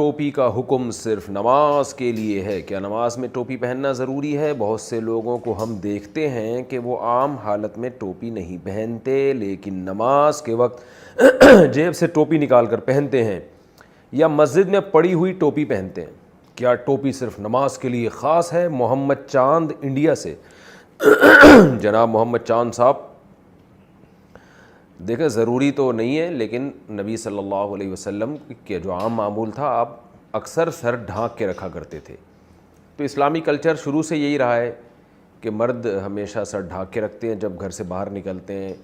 ٹوپی کا حکم صرف نماز کے لیے ہے؟ کیا نماز میں ٹوپی پہننا ضروری ہے؟ بہت سے لوگوں کو ہم دیکھتے ہیں کہ وہ عام حالت میں ٹوپی نہیں پہنتے، لیکن نماز کے وقت جیب سے ٹوپی نکال کر پہنتے ہیں یا مسجد میں پڑی ہوئی ٹوپی پہنتے ہیں۔ کیا ٹوپی صرف نماز کے لیے خاص ہے؟ محمد چاند انڈیا سے۔ جناب محمد چاند صاحب، دیکھیں ضروری تو نہیں ہے، لیکن نبی صلی اللہ علیہ وسلم کے جو عام معمول تھا، آپ اکثر سر ڈھانک کے رکھا کرتے تھے۔ تو اسلامی کلچر شروع سے یہی رہا ہے کہ مرد ہمیشہ سر ڈھانک کے رکھتے ہیں جب گھر سے باہر نکلتے ہیں۔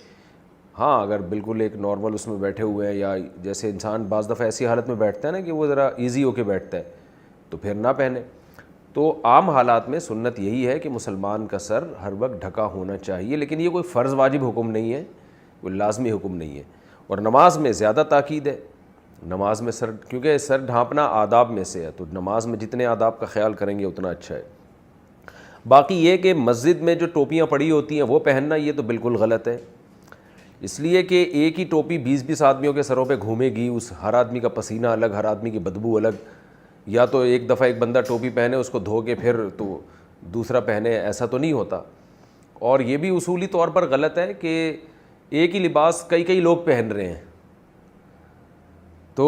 ہاں، اگر بالکل ایک نارمل اس میں بیٹھے ہوئے ہیں، یا جیسے انسان بعض دفعہ ایسی حالت میں بیٹھتا ہے نا کہ وہ ذرا ایزی ہو کے بیٹھتا ہے، تو پھر نہ پہنے۔ تو عام حالات میں سنت یہی ہے کہ مسلمان کا سر ہر وقت ڈھکا ہونا چاہیے، لیکن یہ کوئی فرض واجب حکم نہیں ہے، کوئی لازمی حکم نہیں ہے۔ اور نماز میں زیادہ تاکید ہے، نماز میں سر، کیونکہ سر ڈھانپنا آداب میں سے ہے، تو نماز میں جتنے آداب کا خیال کریں گے اتنا اچھا ہے۔ باقی یہ کہ مسجد میں جو ٹوپیاں پڑی ہوتی ہیں وہ پہننا، یہ تو بالکل غلط ہے، اس لیے کہ ایک ہی ٹوپی 20 آدمیوں کے سروں پہ گھومے گی، اس ہر آدمی کا پسینہ الگ، ہر آدمی کی بدبو الگ۔ یا تو ایک دفعہ ایک بندہ ٹوپی پہنے، اس کو دھو کے پھر تو دوسرا پہنے، ایسا تو نہیں ہوتا۔ اور یہ بھی اصولی طور پر غلط ہے کہ ایک ہی لباس کئی لوگ پہن رہے ہیں۔ تو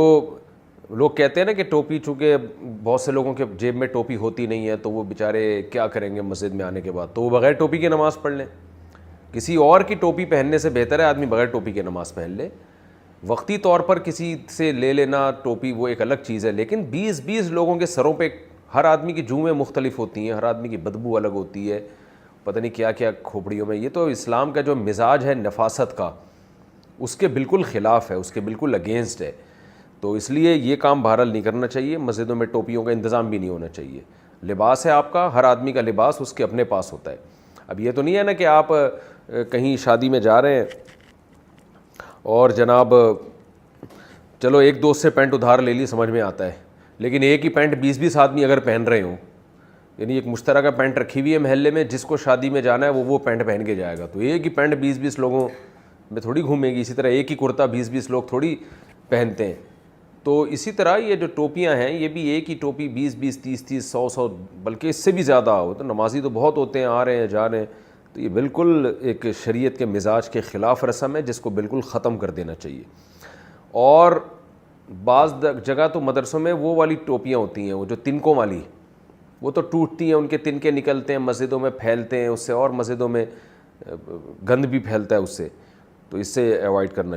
لوگ کہتے ہیں نا کہ ٹوپی، چونکہ بہت سے لوگوں کے جیب میں ٹوپی ہوتی نہیں ہے تو وہ بیچارے کیا کریں گے مسجد میں آنے کے بعد، تو وہ بغیر ٹوپی کے نماز پڑھ لیں۔ کسی اور کی ٹوپی پہننے سے بہتر ہے آدمی بغیر ٹوپی کے نماز پہن لے۔ وقتی طور پر کسی سے لے لینا ٹوپی وہ ایک الگ چیز ہے، لیکن 20 لوگوں کے سروں پہ، ہر آدمی کی جوئیں مختلف ہوتی ہیں، ہر آدمی کی بدبو الگ ہوتی ہے، پتہ نہیں کیا کیا کھوپڑیوں میں۔ یہ تو اسلام کا جو مزاج ہے نفاست کا، اس کے بالکل خلاف ہے، اس کے بالکل اگینسٹ ہے۔ تو اس لیے یہ کام بہرحال نہیں کرنا چاہیے، مسجدوں میں ٹوپیوں کا انتظام بھی نہیں ہونا چاہیے۔ لباس ہے آپ کا، ہر آدمی کا لباس اس کے اپنے پاس ہوتا ہے۔ اب یہ تو نہیں ہے نا کہ آپ کہیں شادی میں جا رہے ہیں اور جناب چلو ایک دوست سے پینٹ ادھار لے لی، سمجھ میں آتا ہے، لیکن ایک ہی پینٹ 20 آدمی اگر پہن رہے ہوں، یعنی ایک مشترکہ پینٹ رکھی ہوئی ہے محلے میں، جس کو شادی میں جانا ہے وہ پینٹ پہن کے جائے گا، تو ایک ہی پینٹ 20 لوگوں میں تھوڑی گھومے گی۔ اسی طرح ایک ہی کرتا 20 لوگ تھوڑی پہنتے ہیں۔ تو اسی طرح یہ جو ٹوپیاں ہیں، یہ بھی ایک ہی ٹوپی 20 30 100 بلکہ اس سے بھی زیادہ ہو، تو نمازی تو بہت ہوتے ہیں، آ رہے ہیں جا رہے ہیں، تو یہ بالکل ایک شریعت کے مزاج کے خلاف رسم ہے، جس کو بالکل ختم کر دینا چاہیے۔ اور بعض جگہ تو مدرسوں میں وہ والی ٹوپیاں ہوتی ہیں، وہ جو تنکوں والی، وہ تو ٹوٹتی ہیں، ان کے تنکے نکلتے ہیں، مسجدوں میں پھیلتے ہیں، اس سے اور مسجدوں میں گند بھی پھیلتا ہے اس سے، تو اس سے ایوائڈ کرنا چاہیے۔